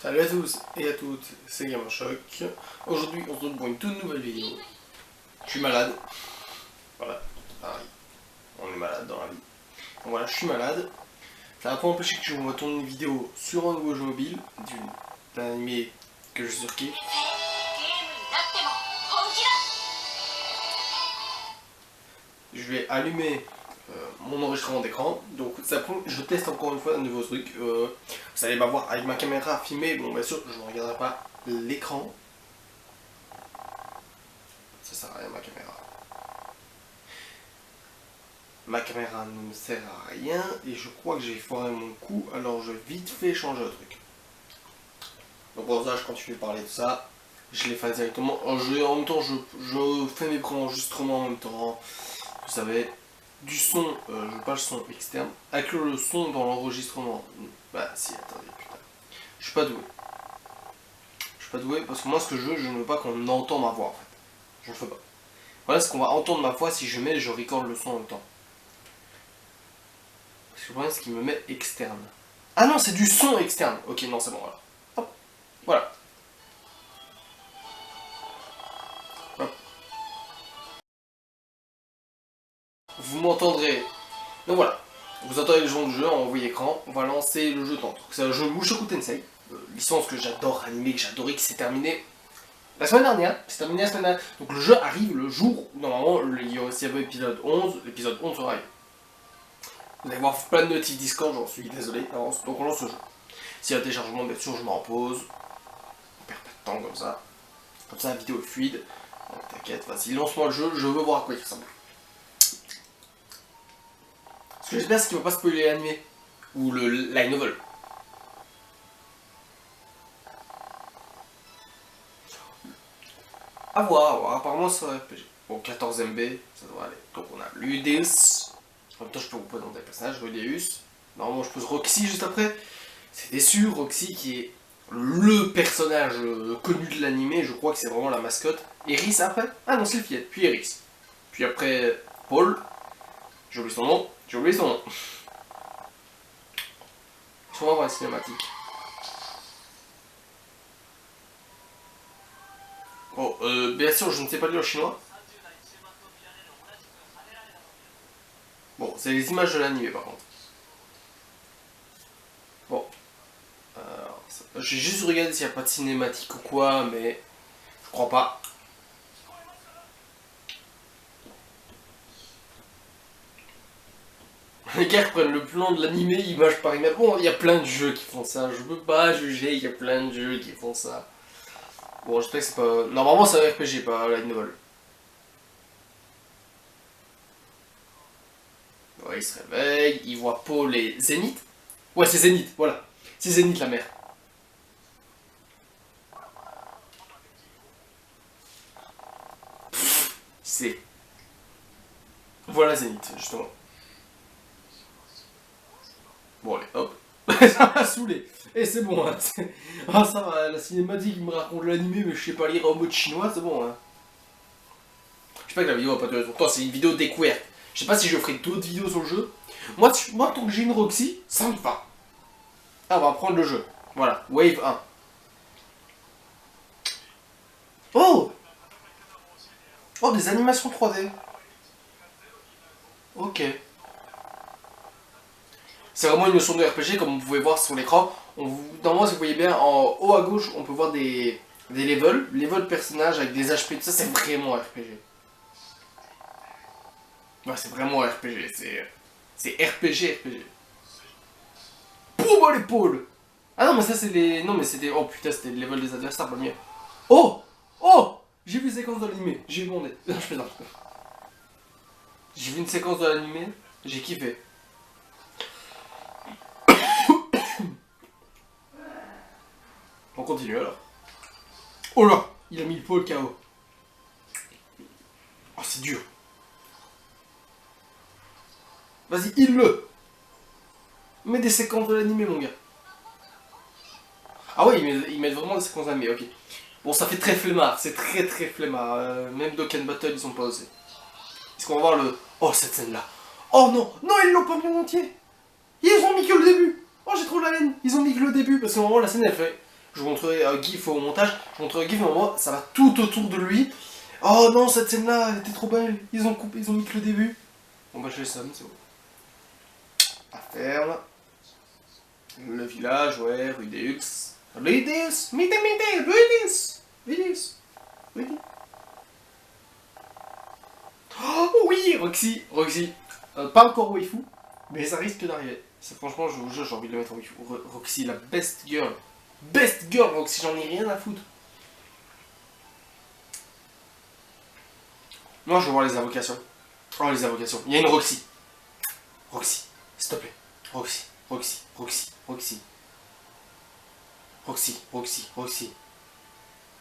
Salut à tous et à toutes, c'est Gamerchoc. Aujourd'hui, on se retrouve pour une toute nouvelle vidéo. Je suis malade. Voilà, pareil. On est malade dans la vie. Donc voilà, je suis malade. Ça va pas empêcher que je vous tourne une vidéo sur un nouveau jeu mobile, d'un animé que je surkiffe. Je vais allumer mon enregistrement d'écran. Donc ça prouve, je teste encore une fois un nouveau truc. Vous allez m'avoir avec ma caméra filmée. Bon, bien sûr, je ne regarderai pas l'écran. Ça sert à rien ma caméra. Ma caméra ne me sert à rien et je crois que j'ai foiré mon coup, alors je vais vite fait changer le truc. Donc pour ça, je continue de parler de ça. Je les fais directement. En même temps, je fais mes pré-enregistrements en même temps. Vous savez, du son, je veux pas le son externe. Inclure le son dans l'enregistrement. Bah si, attendez, putain. Je suis pas doué. Je suis pas doué parce que moi, ce que je ne veux pas qu'on entende ma voix en fait. Je ne fais pas. Voilà ce qu'on va entendre ma voix si je recorde le son en même temps. Parce que le problème, c'est qu'il me met externe. Ah non, c'est du son externe. Ok, non, c'est bon, voilà. Hop, voilà. Hop. Vous m'entendrez. Donc voilà. Vous entendez le genre du jeu en envoyé écran. On va lancer le jeu tantôt. C'est un jeu Mushoku Tensei. Licence que j'adore, animé que j'adorais, qui s'est terminé la semaine dernière. C'est terminé la semaine dernière. Donc le jeu arrive le jour où, normalement, il y avait l'épisode 11. L'épisode 11 sera arrivé. Vous allez voir plein de notifs Discord, j'en suis désolé. Donc on lance le jeu. S'il y a un téléchargement, bien sûr, je m'en pose. On perd pas de temps comme ça. Comme ça, la vidéo est fluide. Donc t'inquiète, vas-y, lance-moi le jeu, je veux voir à quoi il ressemble. Ce que j'espère, c'est qu'il va pas spoiler l'animé. Ou le light novel. À voir, apparemment ça va RPG. Bon, 14 MB, ça devrait aller. Donc on a Ludeus. En même temps, je peux vous présenter le personnage, Rudeus. Normalement, je pose Roxy juste après. C'est sûr, Roxy qui est le personnage connu de l'animé, je crois que c'est vraiment la mascotte. Eris après. Ah non, c'est le fillette, puis Eris. Puis après, Paul. J'ai oublié son nom. On va voir la cinématique. Bon, bien sûr, je ne sais pas lire le chinois. Bon, c'est les images de l'animé par contre. Bon. J'ai juste regardé s'il n'y a pas de cinématique ou quoi, mais je crois pas. Les gars prennent le plan de l'animé image par image. Bon, il y a plein de jeux qui font ça. Je peux pas juger, il y a plein de jeux qui font ça. Bon, j'espère que c'est pas. Normalement, c'est un RPG, pas light novel. Ouais, il se réveille, il voit Paul et Zénith. Ouais, c'est Zénith, voilà. C'est Zénith la mère. C'est. Voilà Zénith, justement. Bon, allez, hop. Ça m'a saoulé. Et c'est bon, hein. Ah, ça va, la cinématique me raconte l'animé, mais je sais pas lire en mode chinois, c'est bon, hein. Je sais pas que la vidéo va pas durer longtemps, c'est une vidéo découverte. Je sais pas si je ferai d'autres vidéos sur le jeu. Moi, tant que j'ai une Roxy, ça me va. Ah, on va prendre le jeu. Voilà, Wave 1. Oh! Oh, des animations 3D. Ok. C'est vraiment une notion de RPG, comme vous pouvez voir sur l'écran. Normalement, si vous voyez bien, en haut à gauche, on peut voir des levels. Levels personnages avec des HP, tout ça, c'est vraiment RPG. Ouais, c'est vraiment RPG, c'est RPG. Boum à l'épaule! Ah non, mais ça, c'est les. Non, mais c'était. Oh putain, c'était le level des adversaires, pas le mien. Oh! Oh! J'ai vu une séquence de l'animé, j'ai bondé. Non, je plaisante. J'ai vu une séquence de l'animé, j'ai kiffé. On continue alors. Oh là! Il a mis le pôle KO. Oh, c'est dur. Vas-y, il-le! Mets des séquences de l'animé, mon gars. Ah ouais, ils mettent vraiment des séquences d'animé, ok. Bon, ça fait très flemmard, c'est très flemmard. Même Dokkan Battle, ils sont pas osés. Est-ce qu'on va voir le. Oh, cette scène-là. Oh non! Non, ils l'ont pas mis en entier! Ils ont mis que le début! Oh, j'ai trop la haine! Ils ont mis que le début, parce que normalement, la scène, elle fait Je vous montrerai un gif au montage. Je vous montrerai un gif, mais moi, ça va tout autour de lui. Oh non, cette scène-là, elle était trop belle. Ils ont coupé, ils ont mis que le début. Bon bah je les somme, c'est bon. La ferme. Le village, ouais, Rudeus. Rudeus, mite, Rudeus. Rudeus. Oh oui, Roxy. Pas encore waifu, mais ça risque d'arriver. Franchement, je vous jure, j'ai envie de le mettre en waifu. Roxy, la best girl. Best girl, Roxy, j'en ai rien à foutre. Moi, je veux voir les invocations. Oh, les invocations. Il y a une Roxy. Roxy, s'il te plaît. Roxy.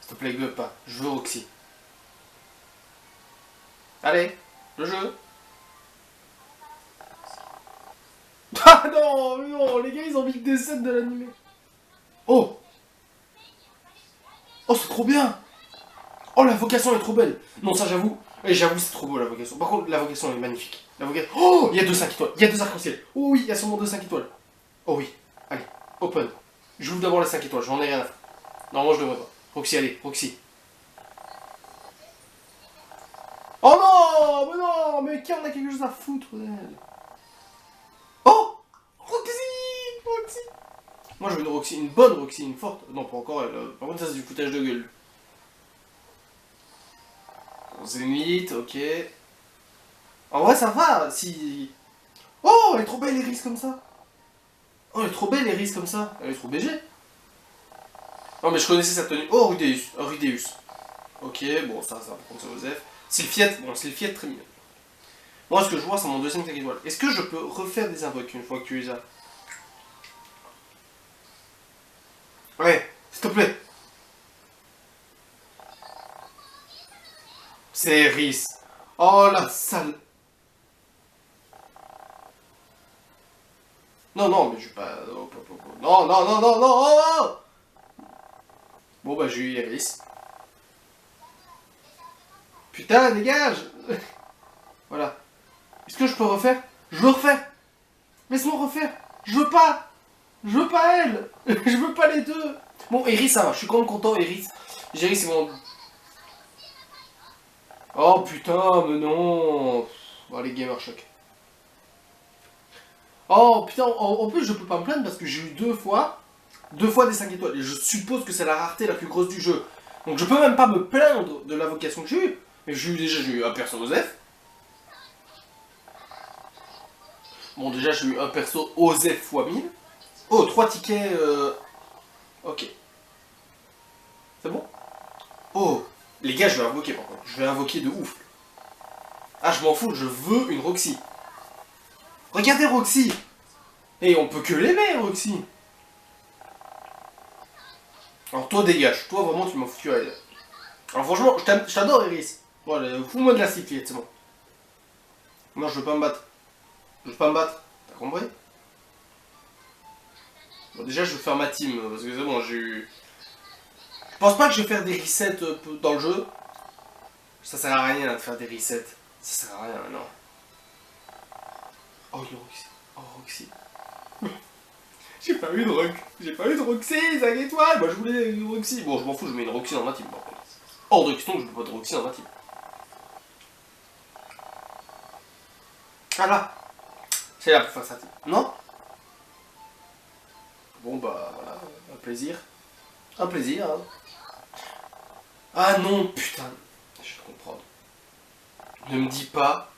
S'il te plaît, gueule pas. Je veux Roxy. Allez, le jeu. Ah non, les gars, ils ont mis que des scènes de l'animé. Oh, c'est trop bien. Oh, la vocation est trop belle. Non, ça, j'avoue. Et j'avoue, c'est trop beau, la vocation. Par contre, la vocation est magnifique. Oh, il y a 2 5 étoiles. Il y a 2 arcs-en-ciel. Oh oui, il y a sûrement 2 5 étoiles. Oh oui. Allez, open. J'ouvre d'abord les 5 étoiles, j'en ai rien à faire. Non, moi je devrais pas. Roxy, allez, Roxy. Oh non, mais qui en a quelque chose à foutre d'elle? Oh, Roxy. Moi je veux une Roxy, une bonne Roxy, une forte. Non, pas encore elle. Par contre, ça c'est du foutage de gueule. Zénith, ok. En vrai, ça va, si... Oh, elle est trop belle, Iris, comme ça. Oh, elle est trop belle, Iris, comme ça. Elle est trop BG. Non, mais je connaissais sa tenue. Oh, Rudeus. Ok, bon, ça, par contre, c'est Osef. Sylphiette, très mignon. Moi, ce que je vois, c'est mon deuxième 5 étoiles. Est-ce que je peux refaire des invoques une fois que tu les as? Ouais, s'il te plaît. C'est Iris. Oh, la sale. Non, mais je vais pas... Non. Oh. Bon, bah, j'ai eu Iris. Putain, dégage. Voilà. Est-ce que je peux refaire? Je veux refaire. Laisse-moi refaire. Je veux pas elle. Je veux pas les deux. Bon, Iris, ça va. Je suis quand même content, Iris. Iris, c'est mon... Oh, putain, mais non. Oh, les gamer choc. Oh, putain, en plus, je peux pas me plaindre parce que j'ai eu 2 fois des 5 étoiles. Et je suppose que c'est la rareté la plus grosse du jeu. Donc je peux même pas me plaindre de la vocation que j'ai eue. Mais j'ai eu un perso Osef. Bon, déjà, j'ai eu un perso Osef x 1000. Oh, 3 tickets. Ok. C'est bon? Oh, les gars, je vais invoquer par contre. Je vais invoquer de ouf. Ah, je m'en fous, je veux une Roxy. Regardez Roxy. Et on peut que l'aimer, Roxy. Alors toi, dégage. Toi, vraiment, tu m'as foutu à elle. Alors franchement, je t'adore, Iris. Bon, allez, fous-moi de la cyclette, c'est bon. Non, je veux pas me battre. T'as compris? Bon, déjà, je vais faire ma team, parce que c'est bon, j'ai eu... Je pense pas que je vais faire des resets dans le jeu. Ça sert à rien de faire des resets. Ça sert à rien, non. Oh, Roxy. Oh, Roxy. J'ai pas eu de Roxy, 5 étoiles. Moi, je voulais une Roxy. Bon, je m'en fous, je mets une Roxy dans ma team. Hors de question que je peux pas de Roxy dans ma team. Ah là. C'est là pour faire ça. Non? Bon, bah, voilà. Un plaisir. Un plaisir, hein. Ah non, putain. Je vais te comprendre. Ne me dis pas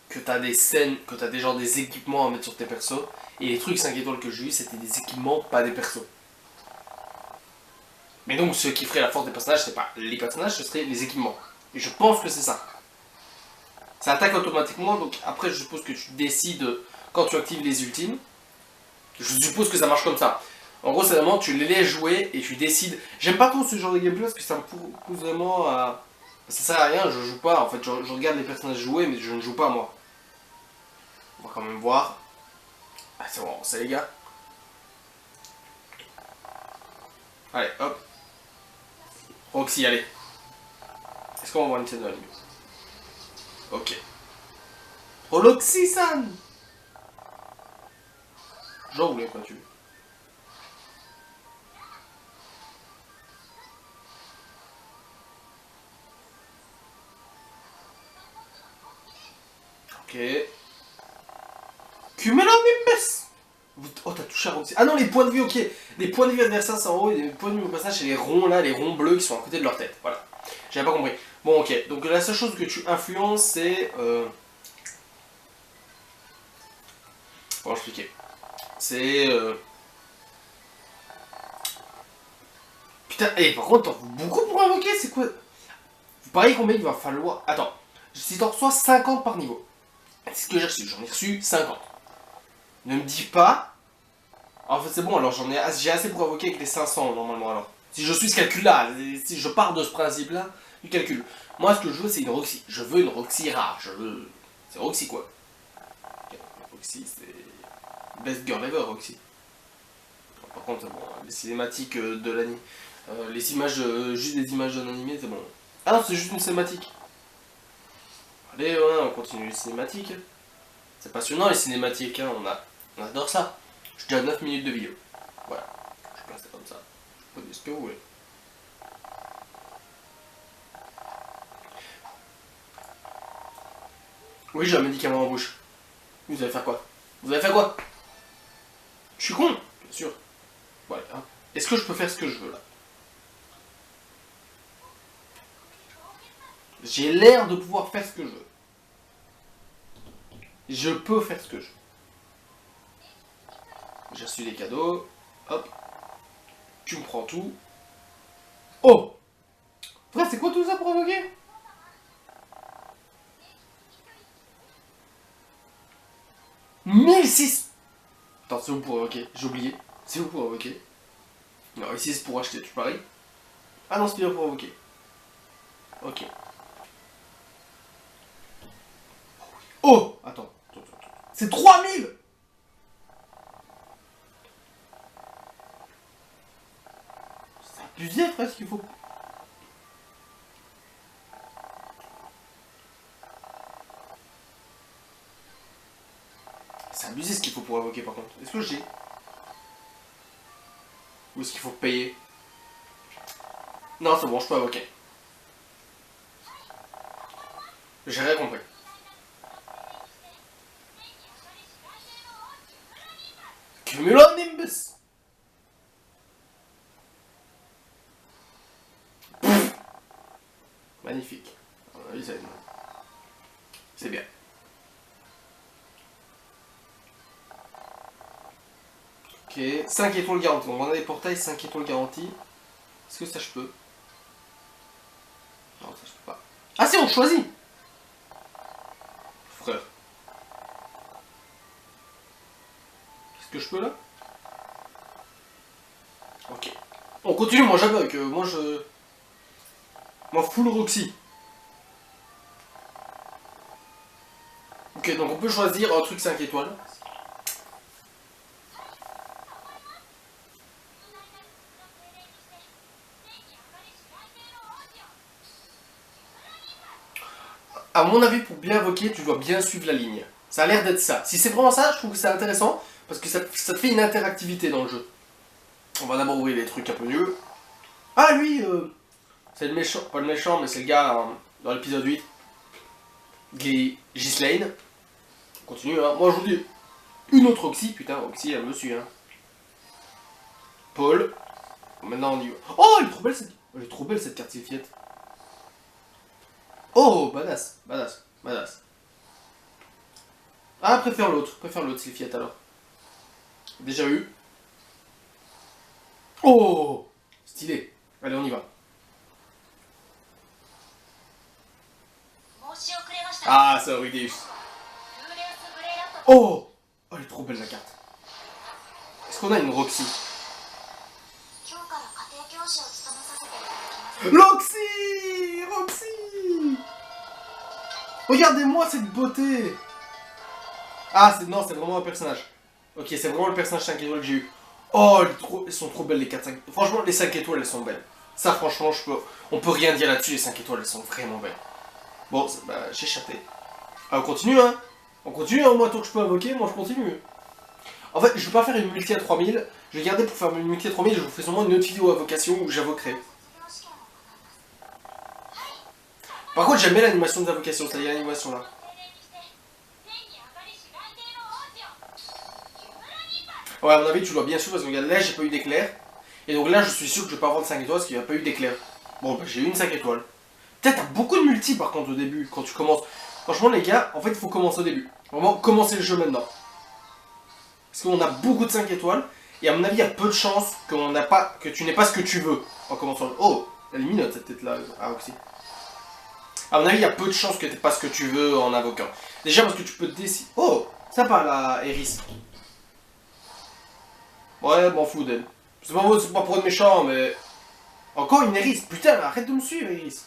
que t'as des scènes, que t'as déjà des équipements à mettre sur tes persos. Et les trucs 5 étoiles que j'ai eu, c'était des équipements, pas des persos. Mais donc, ce qui ferait la force des personnages, c'est pas les personnages, ce serait les équipements. Et je pense que c'est ça. Ça attaque automatiquement, donc après, je suppose que tu décides quand tu actives les ultimes. Je suppose que ça marche comme ça. En gros, c'est vraiment, tu les laisses jouer et tu décides. J'aime pas trop ce genre de gameplay parce que ça me pousse vraiment à. Ça sert à rien, je joue pas. En fait, je regarde les personnages jouer, mais je ne joue pas moi. On va quand même voir. Ah, c'est bon, c'est les gars. Allez, hop. Roxy, allez. Est-ce qu'on va voir une scène de l'anime? Ok. Oh, Roxy-san! J'en voulais pas tuer. Ok. Cumulonimbus. Oh, t'as touché à Roxy. Ah non, les points de vue, ok. Les points de vue adversaires, c'est en haut, et les points de vue au passage, c'est les ronds là, les ronds bleus qui sont à côté de leur tête. Voilà. J'avais pas compris. Bon, ok. Donc la seule chose que tu influences, c'est... Comment expliquer? C'est... Putain, et par contre, t'en fous beaucoup pour invoquer, c'est quoi? Vous pariez combien il va falloir... Attends. Si t'en reçois 50 par niveau. C'est ce que j'ai reçu. J'en ai reçu 50. Ne me dis pas... En fait, c'est bon, alors j'ai assez pour invoquer avec les 500 normalement alors. Si je suis ce calcul-là, si je pars de ce principe-là, du calcul. Moi, ce que je veux, c'est une Roxy. Je veux une Roxy rare. Je veux. C'est Roxy quoi. Roxy, c'est. Best girl ever, Roxy. Par contre, bon, les cinématiques de l'anime. Les images, juste des images d'un animé, c'est bon. Ah non, c'est juste une cinématique. Allez, ouais, on continue les cinématiques. C'est passionnant les cinématiques, hein, on adore ça. Je suis déjà à 9 minutes de vidéo. Voilà, je place ça comme ça. Vous pouvez dire ce que vous voulez. Oui, j'ai un médicament en bouche. Vous allez faire quoi? Vous allez faire quoi? Je suis con, bien sûr. Voilà. Hein. Est-ce que je peux faire ce que je veux là? J'ai l'air de pouvoir faire ce que je veux. Je peux faire ce que je veux. J'ai reçu des cadeaux. Hop. Tu me prends tout. Oh! Frère, c'est quoi tout ça pour invoquer? « 1006 !» Attends, c'est où pour invoquer? J'ai oublié. C'est où pour invoquer? Non, ici c'est pour acheter, tu paries? Ah non, c'est bien pour invoquer. Ok. Oh! Attends. C'est 3000! C'est abusé presque, il faut... C'est abusé ce qu'il faut pour invoquer par contre. Est-ce que j'ai? Ou est-ce qu'il faut payer? Non, c'est bon, je peux invoquer. J'ai rien compris. Cumulonimbus. Magnifique. C'est bien. Ok, 5 étoiles garanties. On a des portails 5 étoiles garanties. Est-ce que ça je peux? Non, ça je peux pas. Ah si, on choisit. Frère. Qu'est-ce que je peux là? Ok. On continue, moi j'aveugle. Moi je... Moi full Roxy. Ok, donc on peut choisir un truc 5 étoiles. À mon avis, pour bien invoquer, tu dois bien suivre la ligne. Ça a l'air d'être ça. Si c'est vraiment ça, je trouve que c'est intéressant, parce que ça te fait une interactivité dans le jeu. On va d'abord ouvrir les trucs un peu mieux. Ah, lui, c'est le méchant, pas le méchant, mais c'est le gars dans l'épisode 8. Ghislaine. On continue, hein. Moi, je vous dis, une autre Roxy, putain, Roxy, elle me suit, hein. Paul. Maintenant, on y va. Oh, elle est trop belle, elle est trop belle, cette carte Sylphiette. Oh, badass, badass, badass. Ah, préfère l'autre Sylphiette, alors. Déjà eu. Oh, stylé. Allez, on y va. Ah, c'est Rudeus. Oh, elle est trop belle la carte. Est-ce qu'on a une Roxy? Roxy, Roxy. Regardez-moi cette beauté. Ah, non, c'est vraiment un personnage. Ok, c'est vraiment le personnage 5 étoiles que j'ai eu. Oh, elles sont trop belles les 4, 5... Franchement, les 5 étoiles, elles sont belles. Ça, franchement, on peut rien dire là-dessus, les 5 étoiles, elles sont vraiment belles. Bon, bah, j'ai échappé. Ah, on continue, hein. On continue, hein, moi, tant que je peux invoquer, moi, je continue. En fait, je vais pas faire une multi à 3000. Je vais garder pour faire une multi à 3000, je vous fais sûrement une autre vidéo invocation où j'invoquerai. Par contre, j'aime bien l'animation des invocations, c'est-à-dire l'animation là. Ouais, à mon avis, tu dois bien sûr, parce que regarde, là, j'ai pas eu d'éclair. Et donc là, je suis sûr que je vais pas avoir de 5 étoiles parce qu'il n'y a pas eu d'éclair. Bon, bah, j'ai eu une 5 étoiles. Peut-être t'as beaucoup de multi par contre au début, quand tu commences. Franchement, les gars, en fait, il faut commencer au début. Vraiment, commencer le jeu maintenant. Parce qu'on a beaucoup de 5 étoiles. Et à mon avis, il y a peu de chances que tu n'aies pas ce que tu veux en commençant. Oh, elle est mignonne cette tête-là. Ah, aussi. À mon avis, il y a peu de chances que tu n'aies pas ce que tu veux en invoquant. Déjà parce que tu peux te décider. Oh, ça parle à Eris. Ouais, m'en fous d'elle. C'est pas pour être méchant, mais. Encore une Eris. Putain, arrête de me suivre, Eris.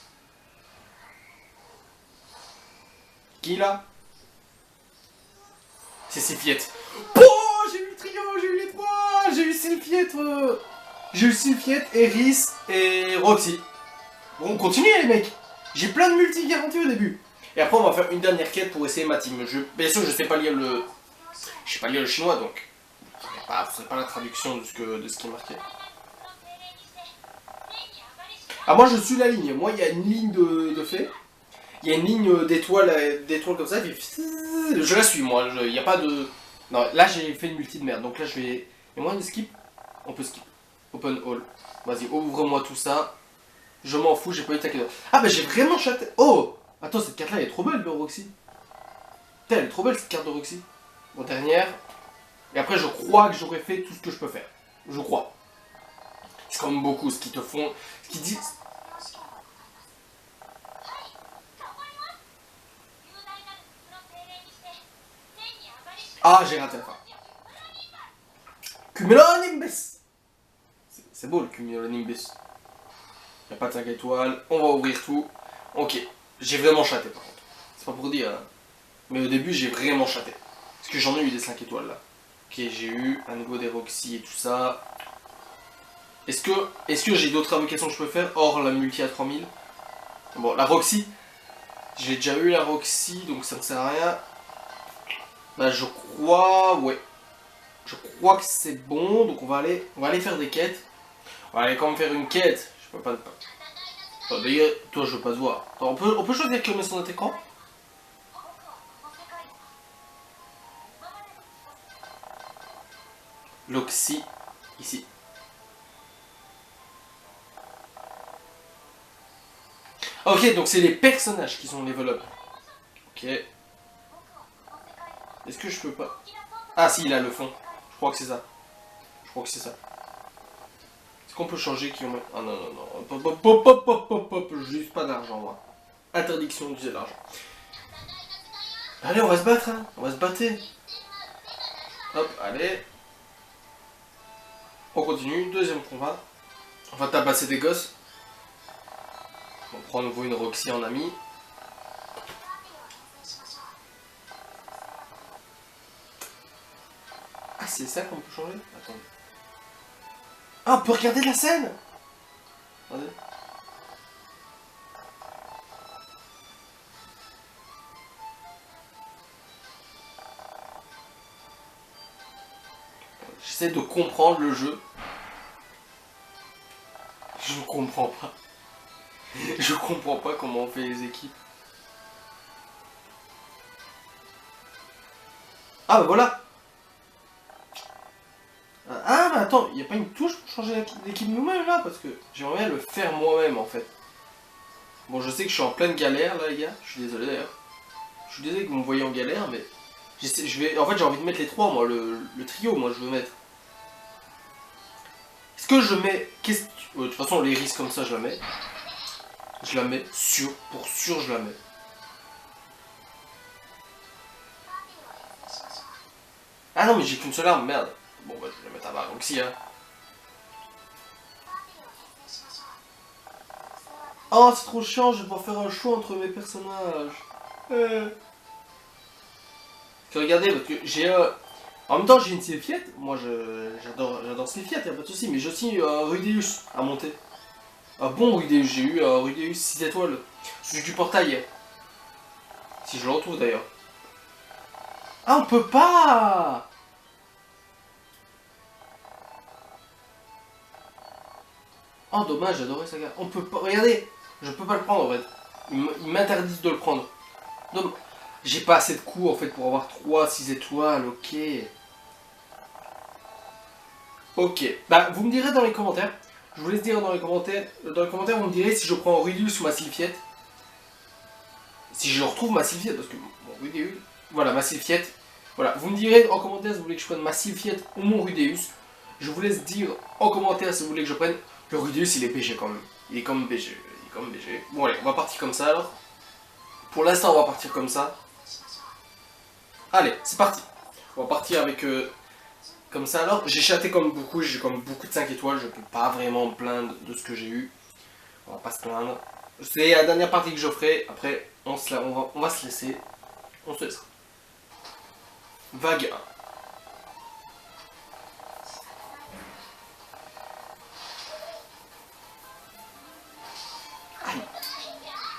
Qui là? C'est Sylphiette. Oh, j'ai eu le trio, j'ai eu les trois. J'ai eu Sylphiette. J'ai eu Sylphiette, Eris et Roxy. Bon, on continue les mecs. J'ai plein de multi garantis au début. Et après, on va faire une dernière quête pour essayer ma team. Bien sûr, je sais pas lire le. Je sais pas lire le chinois donc. Ce serait pas la traduction de ce qui est marqué. Ah, moi je suis la ligne. Moi, il y a une ligne de fait. Il y a une ligne d'étoiles comme ça. Je la suis, moi. Il n'y a pas de. Non, là j'ai fait une multi de merde. Donc là, je vais. Et moi, on skip. On peut skip. Open all. Vas-y, ouvre-moi tout ça. Je m'en fous, j'ai pas eu ta carte. Ah, bah j'ai vraiment chaté. Oh! Attends, cette carte là elle est trop belle de Roxy. Putain, elle est trop belle cette carte de Roxy. Bon, dernière. Et après, je crois que j'aurais fait tout ce que je peux faire. Je crois. C'est quand même beaucoup ce qu'ils te font. Ce qu'ils disent. Ah, j'ai raté la fin. Cumulonimbus. C'est beau le Cumulonimbus. Y'a pas de 5 étoiles. On va ouvrir tout. Ok. J'ai vraiment chaté par contre. C'est pas pour dire. Hein. Mais au début, j'ai vraiment chaté. Parce que j'en ai eu des 5 étoiles là. Ok, j'ai eu à nouveau des Roxy et tout ça. Est-ce que j'ai d'autres invocations que je peux faire hors la multi à 3000? Bon, la Roxy. J'ai déjà eu la Roxy, donc ça ne sert à rien. Bah, je crois. Ouais. Je crois que c'est bon. Donc on va aller faire des quêtes. On va aller quand même faire une quête. Je peux pas. Oh, d'ailleurs, toi, je veux pas te voir. Attends, on peut choisir qui met son écran? L'Oxy, ici. Ok, donc c'est les personnages qui sont level up. Ok. Est-ce que je peux pas... Ah si, il a le fond. Je crois que c'est ça. Je crois que c'est ça. Est-ce qu'on peut changer qui on met... Ah non, non, non. Hop, hop, hop, hop, hop, hop. J'use pas d'argent, moi. Interdiction d'user l'argent. Allez, on va se battre, hein. On va se battre. Hop, allez. On continue. Deuxième combat. On va tabasser des gosses. On prend à nouveau une Roxy en ami. Ah, c'est ça qu'on peut changer? Attendez. Ah, on peut regarder la scène. Attendez. J'essaie de comprendre le jeu. Je comprends pas. Je comprends pas comment on fait les équipes. Ah bah voilà. Ah mais attends, y a pas une touche pour changer l'équipe nous-mêmes là? Parce que j'aimerais bien le faire moi-même en fait. Bon, je sais que je suis en pleine galère là les gars. Je suis désolé d'ailleurs. Je suis désolé que vous me voyez en galère mais... En fait j'ai envie de mettre les trois moi, le trio moi je veux mettre. Est-ce que je mets... De toute façon les risques comme ça je la mets. Je la mets sûr, pour sûr je la mets. Ah non mais j'ai qu'une seule arme, merde. Bon bah je vais la mettre à barre aussi hein. Oh c'est trop chiant, je vais devoir faire un choix entre mes personnages. Regardez, parce que j'ai... En même temps j'ai une Sylphiette, moi j'adore Sylphiette, y'a pas de soucis, mais j'ai aussi un Rudeus à monter. Un bon Rudeus, j'ai eu un Rudeus 6 étoiles. Celui du portail. Si je le retrouve d'ailleurs. Ah on peut pas. Oh dommage, j'adorais ça gars. On peut pas... Regardez, je peux pas le prendre en fait. Ils m'interdisent de le prendre. Donc, j'ai pas assez de coups en fait pour avoir 3, 6 étoiles, ok. Ok, bah vous me direz dans les commentaires. Je vous laisse dire dans les commentaires. Dans les commentaires, vous me direz si je prends Rudius ou ma Sylphiette. Si je retrouve ma Sylphiette, parce que mon Rudeus. Voilà, ma Sylphiette. Voilà, vous me direz en commentaire si vous voulez que je prenne ma Sylphiette ou mon Rudeus. Je vous laisse dire en commentaire si vous voulez que je prenne. Le Rudeus, il est BG quand même. Il est comme BG. Il est comme BG. Bon, allez, on va partir comme ça alors. Pour l'instant, on va partir comme ça. Allez, c'est parti. On va partir avec. Comme ça alors. J'ai chaté comme beaucoup. J'ai comme beaucoup de 5 étoiles. Je peux pas vraiment me plaindre de ce que j'ai eu. On va pas se plaindre. C'est la dernière partie que je ferai. Après, on va se laisser. On se laissera. Vague 1.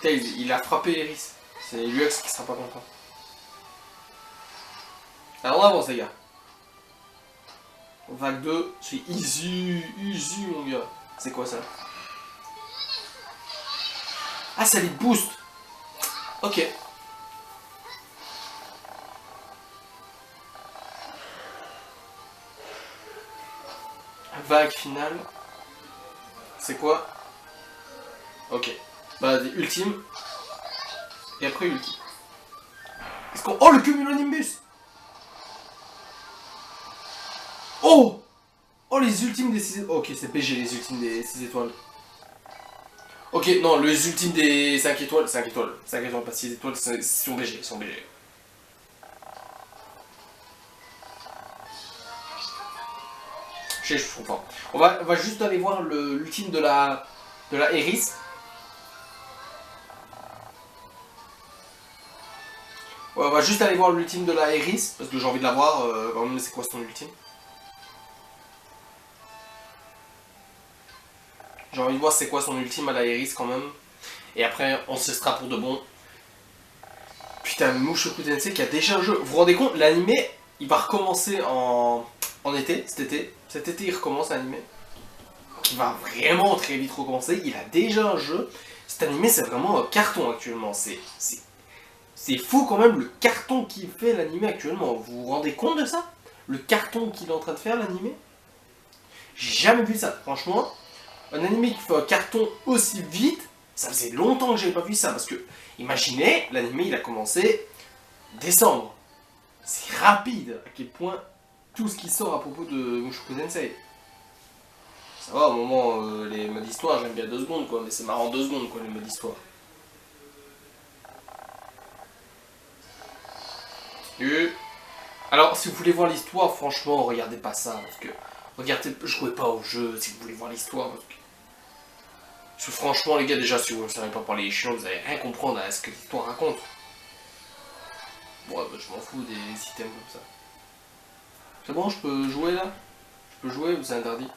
Aïe. Il a frappé Iris. C'est Lux qui sera pas content. Alors on avance les gars. Vague 2, c'est easy, easy mon gars. C'est quoi ça? Ah ça les booste. Ok. Vague finale. C'est quoi? Ok. Bah ultime. Et après ultime. Est-ce qu'on... Oh le cumulonimbus. Oh. Oh les ultimes des 6 étoiles. Ok c'est PG les ultimes des 6 étoiles. Ok non les ultimes des 5 étoiles. 5 étoiles. 5 étoiles pas 6 étoiles sont BG. Ils sont BG. Je comprends. On va juste aller voir l'ultime de la Eris. Ouais, on va juste aller voir l'ultime de la Eris, parce que j'ai envie de la voir. Quand même, c'est quoi son ultime? J'ai envie de voir c'est quoi son ultime à la Eris quand même. Et après, on se laissera pour de bon. Putain, Mushoku Tensei qui a déjà un jeu. Vous vous rendez compte, l'animé, il va recommencer en été, cet été. Cet été, il recommence l'animé. Il va vraiment très vite recommencer. Il a déjà un jeu. Cet animé, c'est vraiment un carton actuellement. C'est fou quand même le carton qu'il fait l'animé actuellement. Vous vous rendez compte de ça? Le carton qu'il est en train de faire l'animé? J'ai jamais vu ça. Franchement, un animé qui fait un carton aussi vite, ça faisait longtemps que j'avais pas vu ça. Parce que, imaginez, l'animé il a commencé décembre. C'est rapide à quel point tout ce qui sort à propos de Mushoku Tensei. Ça va, au moment, les modes d'histoire, j'aime bien 2 secondes quoi, mais c'est marrant 2 secondes quoi, les modes d'histoire. Alors, si vous voulez voir l'histoire, franchement, regardez pas ça, parce que... Regardez, jouez pas au jeu si vous voulez voir l'histoire, parce que franchement, les gars, déjà, si vous ne savez pas parler chiant, vous allez rien comprendre à ce que l'histoire raconte. Bon, bah, je m'en fous des items comme ça. C'est bon, je peux jouer, là? Je peux jouer ou c'est interdit?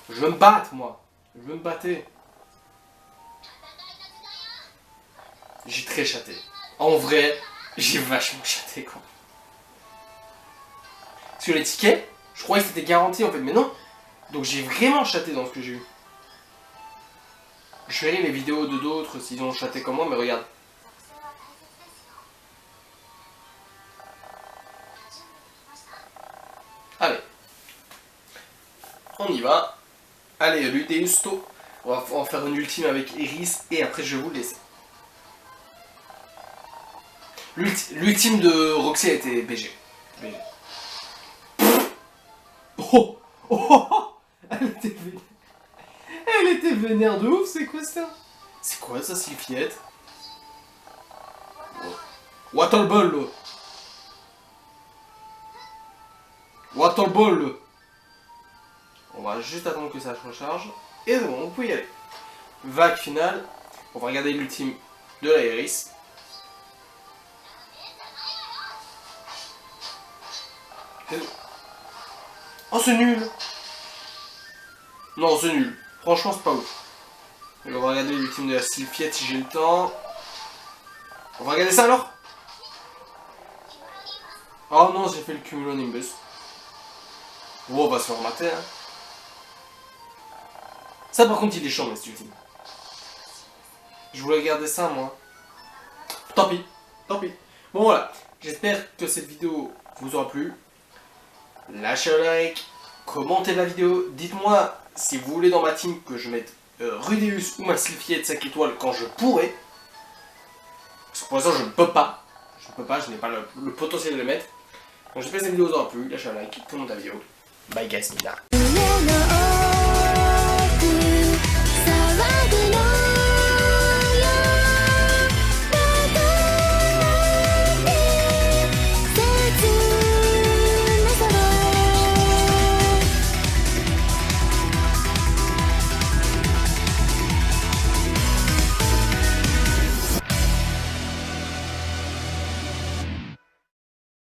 Je veux me battre, moi. Je veux me battre. J'ai très chaté. En vrai, j'ai vachement chaté, quoi. Parce que les tickets, je croyais que c'était garanti, en fait, mais non. Donc j'ai vraiment chaté dans ce que j'ai eu. Je verrai les vidéos de d'autres s'ils ont chaté comme moi, mais regarde. Allez. On y va. Allez, Ludeusto. On va en faire une ultime avec Eris et après je vais vous laisser. L'ultime de Roxy a été BG. BG. Oh, oh, elle était vénère. Elle était vénère de ouf, c'est quoi ça? C'est quoi ça, Sylphiette? Oh. Waterball. Waterball. On va juste attendre que ça se recharge. Et c'est bon, on peut y aller. Vague finale. On va regarder l'ultime de la Iris. Oh, c'est nul. Non, c'est nul. Franchement, c'est pas ouf. On va regarder l'ultime de la Sylphiette si j'ai le temps. On va regarder ça alors. Oh non, j'ai fait le cumulonimbus. Oh, on va se faire remater, hein. Ça, par contre, il est chiant, mais cet ultime. Je voulais garder ça moi. Tant pis, tant pis. Bon voilà, j'espère que cette vidéo vous aura plu. Lâchez un like, commentez la vidéo, dites-moi si vous voulez dans ma team que je mette Rudeus ou ma Sylphiette 5 étoiles quand je pourrai. Parce que pour l'instant je ne peux pas. Je n'ai pas le potentiel de le mettre. Donc j'espère que cette vidéo vous aura plu, lâchez un like, commentez la vidéo. Bye guys, Mina.